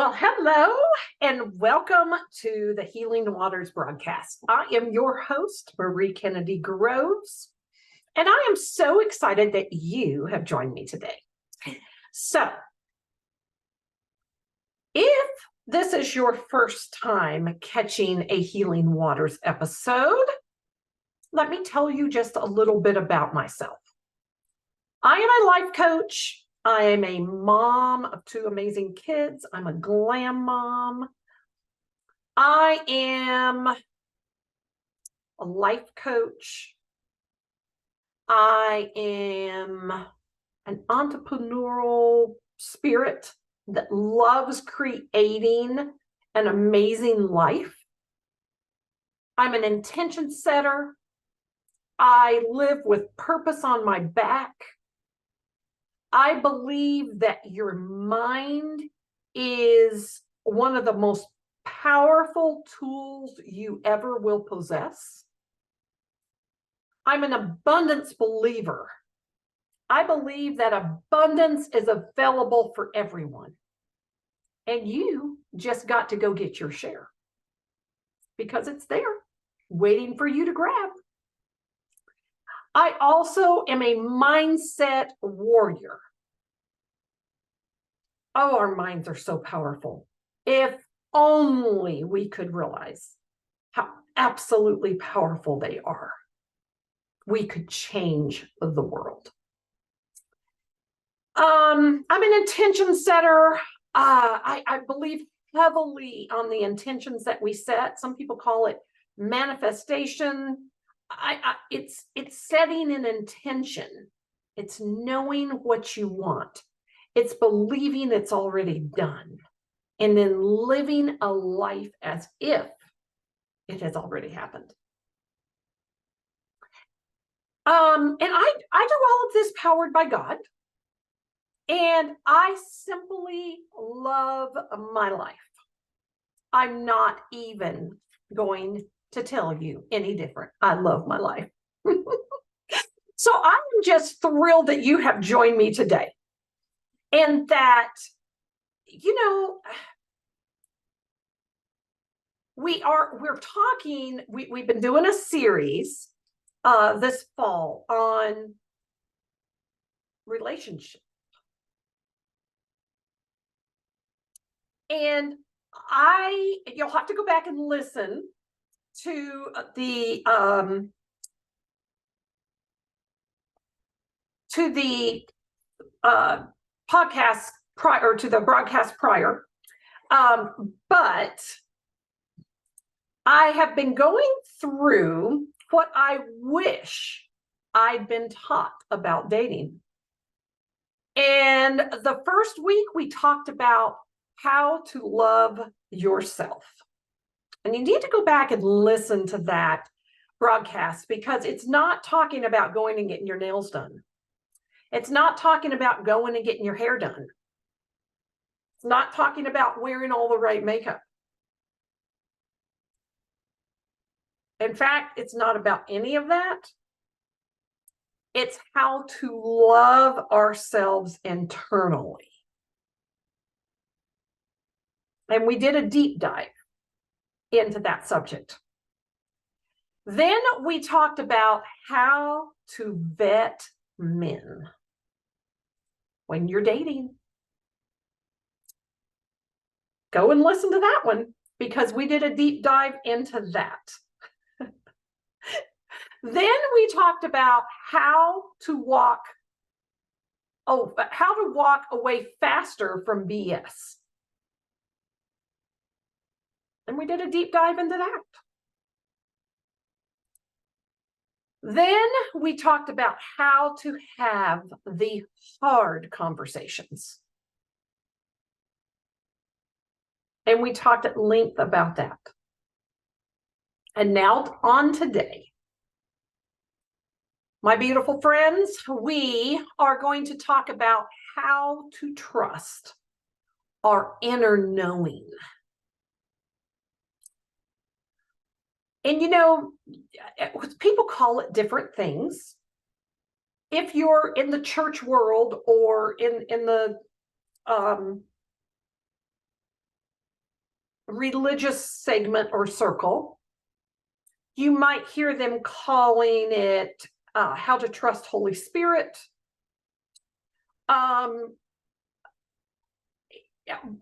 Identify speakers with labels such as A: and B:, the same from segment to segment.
A: Well, hello and welcome to the Healing Waters broadcast. I am your host, Marie Kennedy Groves, and I am so excited that you have joined me today. So, if this is your first time catching a Healing Waters episode, let me tell you just a little bit about myself. I am a life coach. I am a mom of two amazing kids. I'm a glam mom. I am a life coach. I am an entrepreneurial spirit that loves creating an amazing life. I'm an intention setter. I live with purpose on my back. I believe that your mind is one of the most powerful tools you ever will possess. I'm an abundance believer. I believe that abundance is available for everyone. And you just got to go get your share because it's there waiting for you to grab. I also am a mindset warrior. Oh, our minds are so powerful. If only we could realize how absolutely powerful they are, we could change the world. I'm an intention setter. I believe heavily on the intentions that we set. Some people call it manifestation. It's setting an intention. It's knowing what you want. It's believing it's already done. And then living a life as if it has already happened. And I do all of this powered by God. And I simply love my life. I'm not even going to tell you any different. I love my life. So I'm just thrilled that you have joined me today. And that, we're talking, we've been doing a series this fall on relationship. And you'll have to go back and listen to the podcast prior to the broadcast prior. But I have been going through what I wish I'd been taught about dating. And the first week we talked about how to love yourself. And you need to go back and listen to that broadcast because it's not talking about going and getting your nails done. It's not talking about going and getting your hair done. It's not talking about wearing all the right makeup. In fact, it's not about any of that. It's how to love ourselves internally. And we did a deep dive into that subject. Then we talked about how to vet men when you're dating. Go and listen to that one because we did a deep dive into that. Then we talked about how to walk away faster from BS. And we did a deep dive into that. Then we talked about how to have the hard conversations. And we talked at length about that. And now on today, my beautiful friends, we are going to talk about how to trust our inner knowing. And people call it different things. If you're in the church world or in the religious segment or circle. You might hear them calling it how to trust Holy Spirit.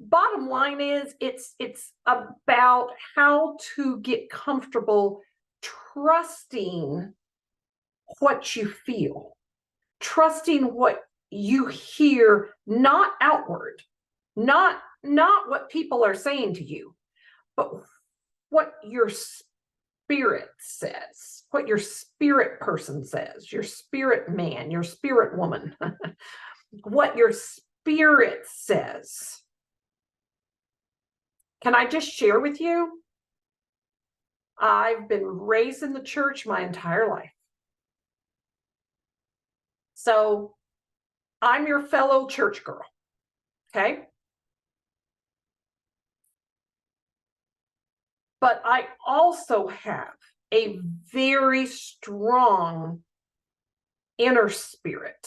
A: Bottom line is it's about how to get comfortable trusting what you feel, trusting what you hear, not outward, not what people are saying to you, but what your spirit says, what your spirit person says, your spirit man, your spirit woman, what your spirit says. Can I just share with you? I've been raised in the church my entire life. So I'm your fellow church girl, okay? But I also have a very strong inner spirit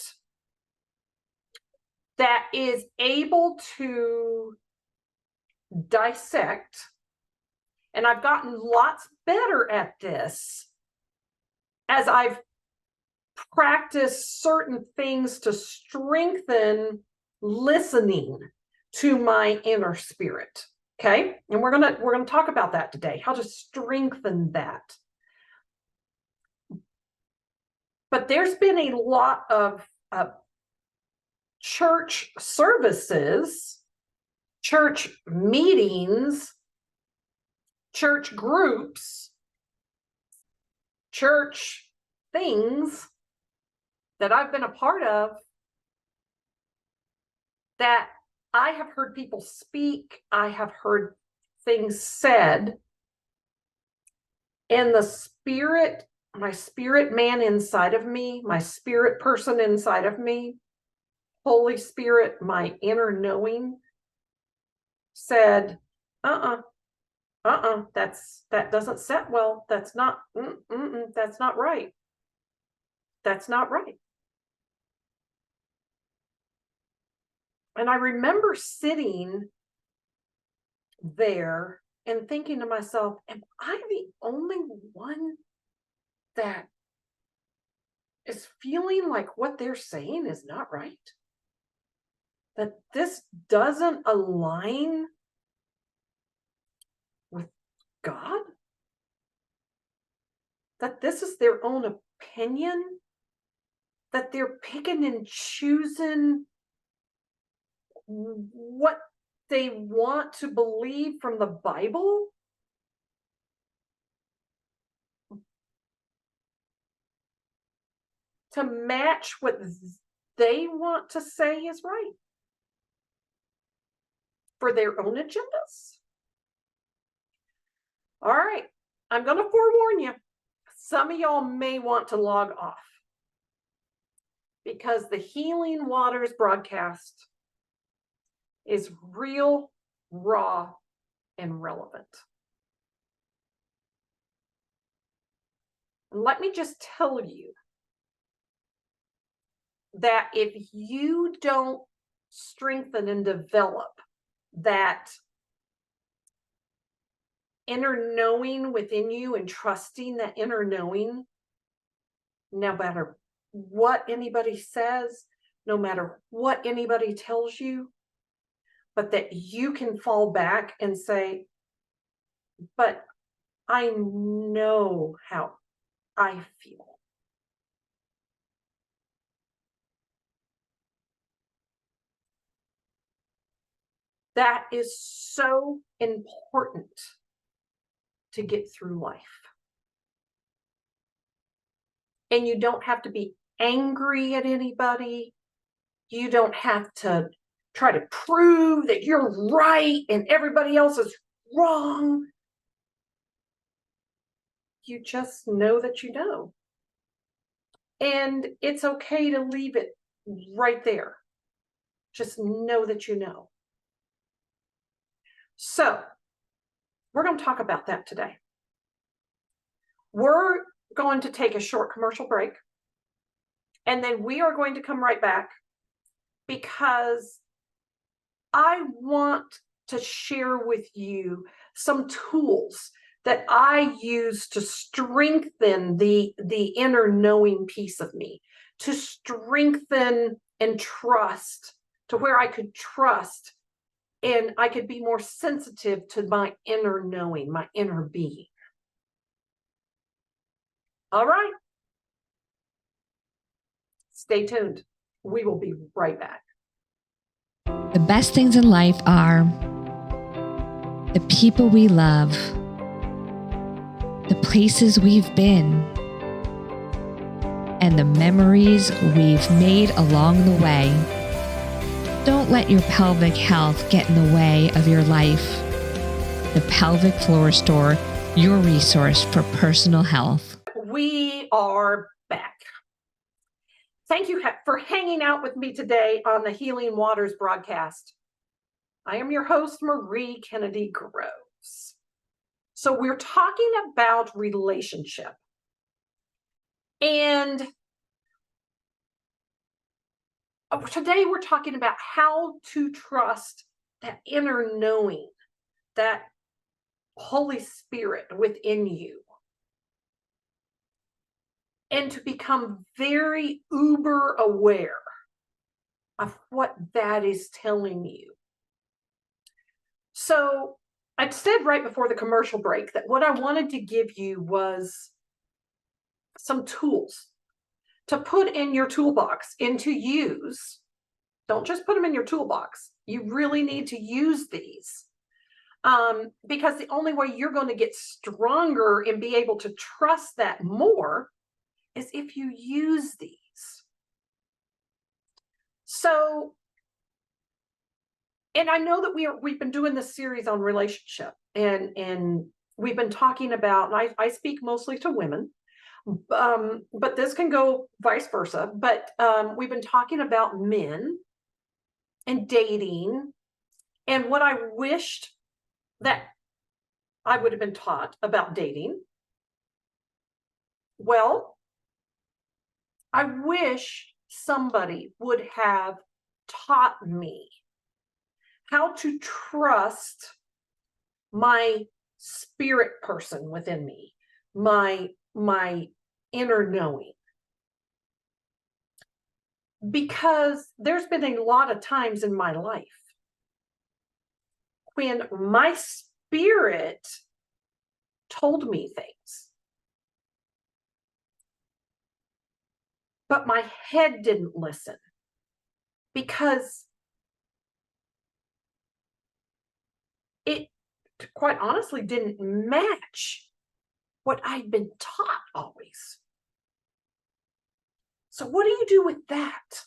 A: that is able to dissect, and I've gotten lots better at this as I've practiced certain things to strengthen listening to my inner spirit. Okay, and we're gonna talk about that today, how to strengthen that. But there's been a lot of church services, church meetings, church groups, church things that I've been a part of that I have heard people speak, I have heard things said, and the spirit, my spirit man inside of me, my spirit person inside of me, Holy Spirit, my inner knowing, said, that doesn't set well. That's not, that's not right. That's not right. And I remember sitting there and thinking to myself, am I the only one that is feeling like what they're saying is not right? That this doesn't align with God? That this is their own opinion? That they're picking and choosing what they want to believe from the Bible? To match what they want to say is right for their own agendas. All right, I'm going to forewarn you. Some of y'all may want to log off because the Healing Waters broadcast is real, raw, and relevant. And let me just tell you that if you don't strengthen and develop that inner knowing within you and trusting that inner knowing, no matter what anybody says, no matter what anybody tells you, but that you can fall back and say, but I know how I feel. That is so important to get through life. And you don't have to be angry at anybody. You don't have to try to prove that you're right and everybody else is wrong. You just know that you know. And it's okay to leave it right there. Just know that you know. So, we're going to talk about that today. We're going to take a short commercial break, and then we are going to come right back because I want to share with you some tools that I use to strengthen the inner knowing piece of me, to strengthen and trust, to where I could trust and I could be more sensitive to my inner knowing, my inner being. All right. Stay tuned. We will be right back.
B: The best things in life are the people we love, the places we've been, and the memories we've made along the way. Don't let your pelvic health get in the way of your life. The Pelvic Floor Store, your resource for personal health.
A: We are back. Thank you for hanging out with me today on the Healing Waters broadcast. I am your host, Marie Kennedy Groves. So we're talking about relationship. And today we're talking about how to trust that inner knowing, that Holy Spirit within you. And to become very uber aware of what that is telling you. So I said right before the commercial break that what I wanted to give you was some tools to put in your toolbox and to use. Don't just put them in your toolbox. You really need to use these. Because the only way you're going to get stronger and be able to trust that more is if you use these. So, and I know that we've been doing this series on relationship, and we've been talking about, and I speak mostly to women, but this can go vice versa. But we've been talking about men and dating, and what I wished that I would have been taught about dating. Well, I wish somebody would have taught me how to trust my spirit person within me, my inner knowing. Because there's been a lot of times in my life when my spirit told me things, but my head didn't listen because it, quite honestly, didn't match what I'd been taught always. So what do you do with that?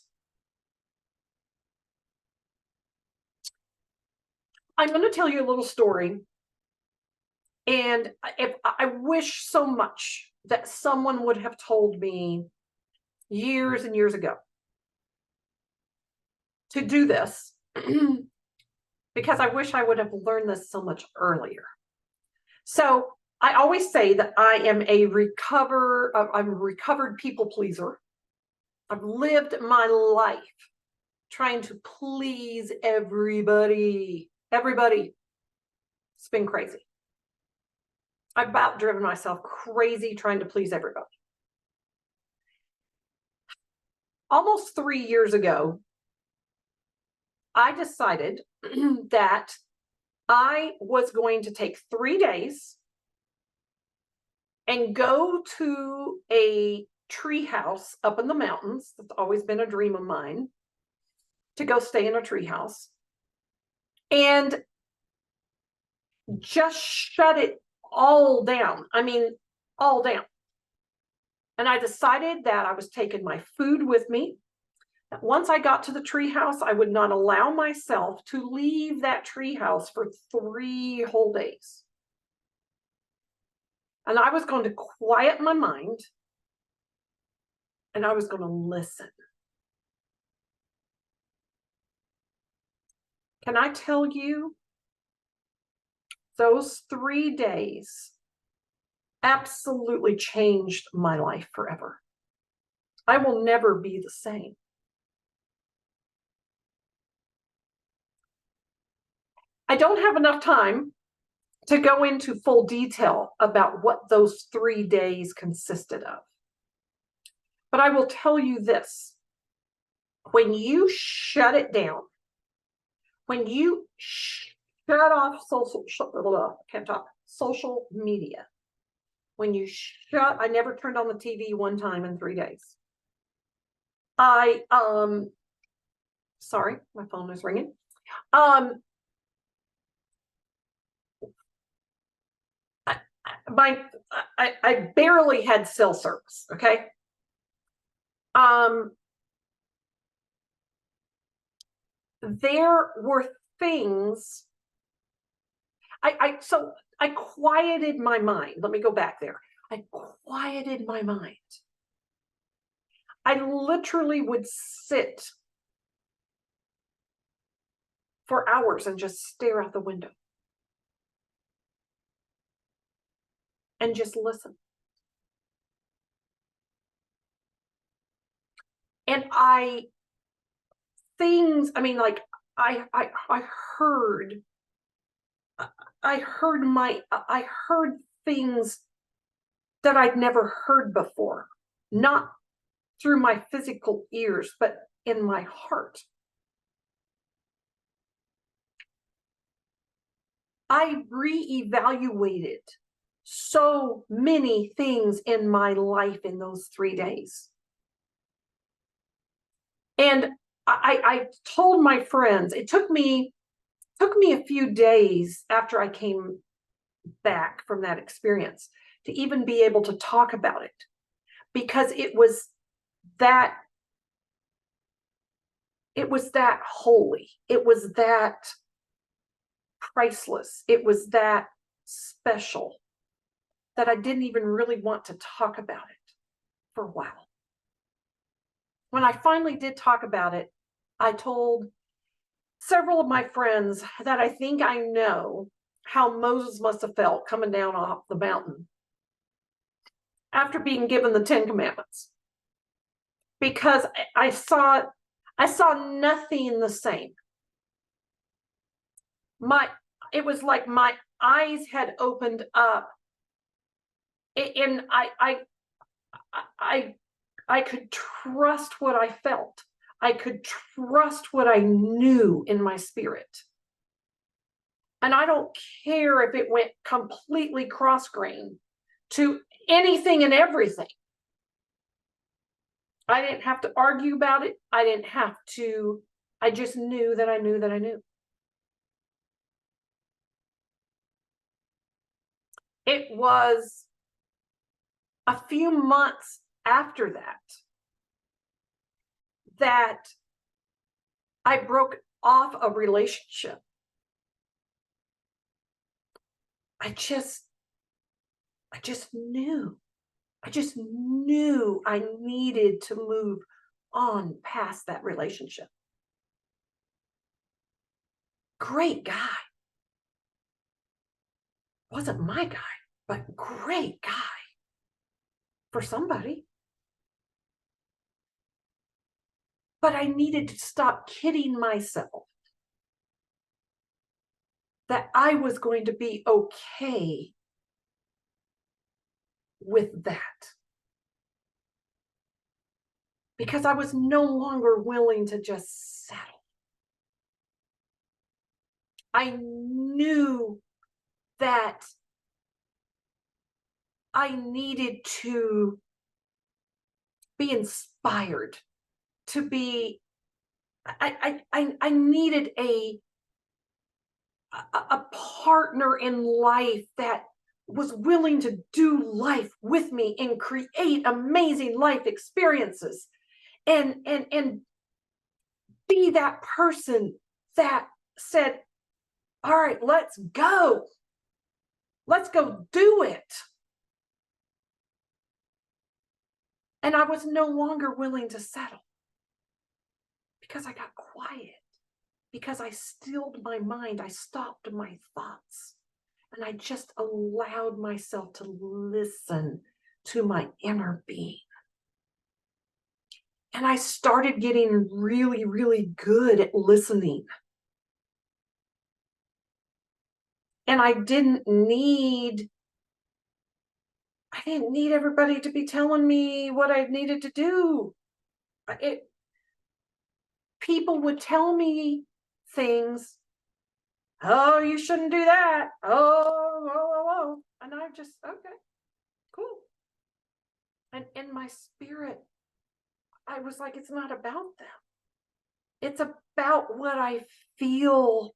A: I'm going to tell you a little story. And if I wish so much that someone would have told me years and years ago to do this, because I wish I would have learned this so much earlier. So I always say that I'm a recovered people pleaser. I've lived my life trying to please everybody. It's been crazy. I've about driven myself crazy trying to please everybody. Almost 3 years ago, I decided that I was going to take 3 days and go to a tree house up in the mountains. That's always been a dream of mine, to go stay in a tree house and just shut it all down. I mean, all down. And I decided that I was taking my food with me. That once I got to the tree house, I would not allow myself to leave that tree house for 3 whole days. And I was going to quiet my mind and I was going to listen. Can I tell you, those 3 days absolutely changed my life forever. I will never be the same. I don't have enough time to go into full detail about what those 3 days consisted of. But I will tell you this. When you shut it down, when you shut off social media, when you I never turned on the TV one time in 3 days. Sorry, my phone is ringing. I barely had cell service, okay? There were things, so I quieted my mind. Let me go back there. I quieted my mind. I literally would sit for hours and just stare out the window and just listen. And I heard things that I'd never heard before, not through my physical ears, but in my heart. I reevaluated so many things in my life in those 3 days. And I told my friends, it took me a few days after I came back from that experience to even be able to talk about it, because it was that holy, it was that priceless, it was that special that I didn't even really want to talk about it for a while. When I finally did talk about it, I told several of my friends that I think I know how Moses must have felt coming down off the mountain after being given the 10 Commandments, because I saw nothing the same. It was like my eyes had opened up, and I could trust what I felt. I could trust what I knew in my spirit. And I don't care if it went completely cross-grain to anything and everything. I didn't have to argue about it. I just knew that I knew that I knew. It was a few months after that I broke off a relationship. I just knew. I just knew I needed to move on past that relationship. Great guy. Wasn't my guy, but great guy for somebody. But I needed to stop kidding myself that I was going to be okay with that, because I was no longer willing to just settle. I knew that I needed to be inspired, to be, I needed a partner in life that was willing to do life with me and create amazing life experiences, and be that person that said, all right, let's go do it. And I was no longer willing to settle, because I got quiet, because I stilled my mind, I stopped my thoughts, and I just allowed myself to listen to my inner being. And I started getting really, really good at listening. And I didn't need everybody to be telling me what I needed to do. People would tell me things. Oh, you shouldn't do that. Oh. And I just, okay, cool. And in my spirit, I was like, it's not about them. It's about what I feel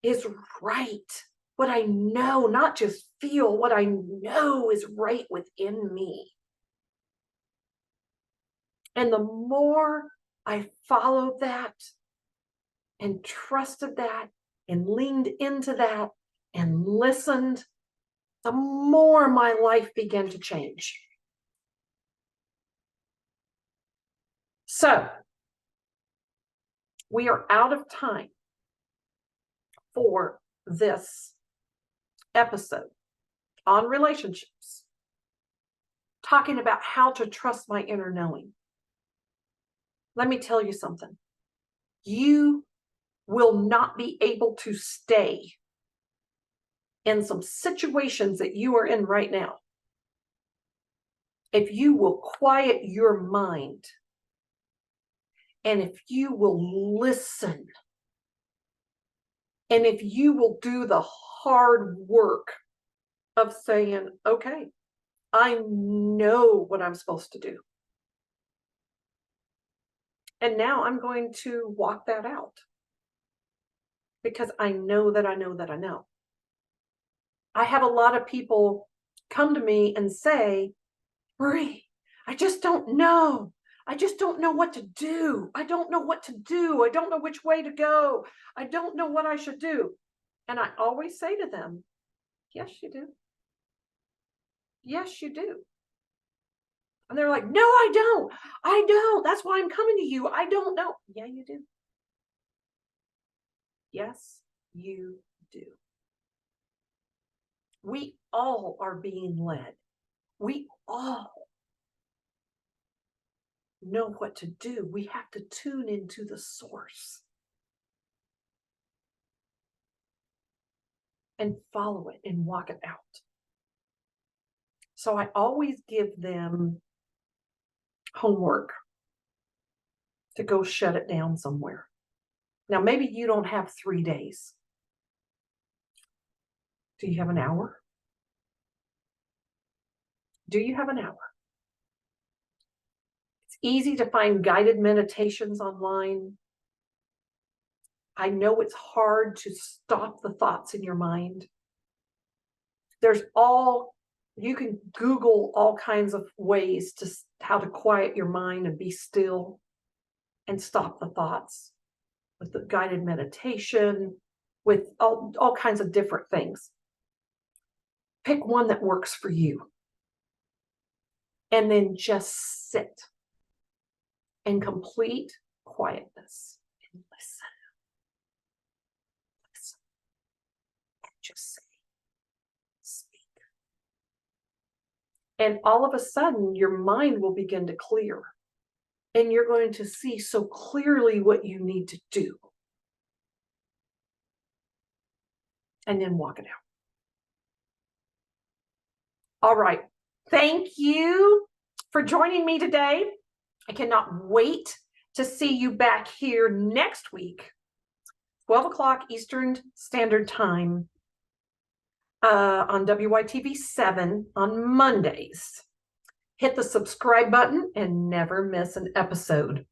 A: is right. What I know, not just feel, what I know is right within me. And the more I followed that and trusted that and leaned into that and listened, the more my life began to change. So we are out of time for this episode on relationships, talking about how to trust my inner knowing. Let me tell you something. You will not be able to stay in some situations that you are in right now if you will quiet your mind and if you will listen and if you will do the hard work of saying, okay, I know what I'm supposed to do. And now I'm going to walk that out because I know that I know that I know. I have a lot of people come to me and say, Bree, I just don't know. I just don't know what to do. I don't know what to do. I don't know which way to go. I don't know what I should do. And I always say to them, yes, you do. Yes, you do. And they're like, no, I don't. I don't. That's why I'm coming to you. I don't know. Yeah, you do. Yes, you do. We all are being led. We all know what to do. We have to tune into the source and follow it and walk it out. So I always give them homework to go shut it down somewhere. Now, maybe you don't have 3 days. Do you have an hour? Do you have an hour? It's easy to find guided meditations online. I know it's hard to stop the thoughts in your mind. You can Google all kinds of ways to how to quiet your mind and be still and stop the thoughts with the guided meditation, with all kinds of different things. Pick one that works for you. And then just sit in complete quietness and listen. Listen. And just say, speak. And all of a sudden, your mind will begin to clear. And you're going to see so clearly what you need to do. And then walk it out. All right. Thank you for joining me today. I cannot wait to see you back here next week, 12 o'clock Eastern Standard Time on WYTV 7 on Mondays. Hit the subscribe button and never miss an episode.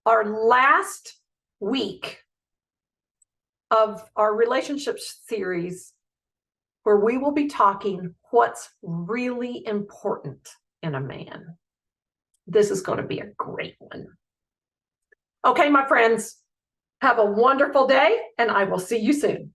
A: Our last week of our relationships series, where we will be talking what's really important in a man. This is going to be a great one. Okay, my friends, have a wonderful day, and I will see you soon.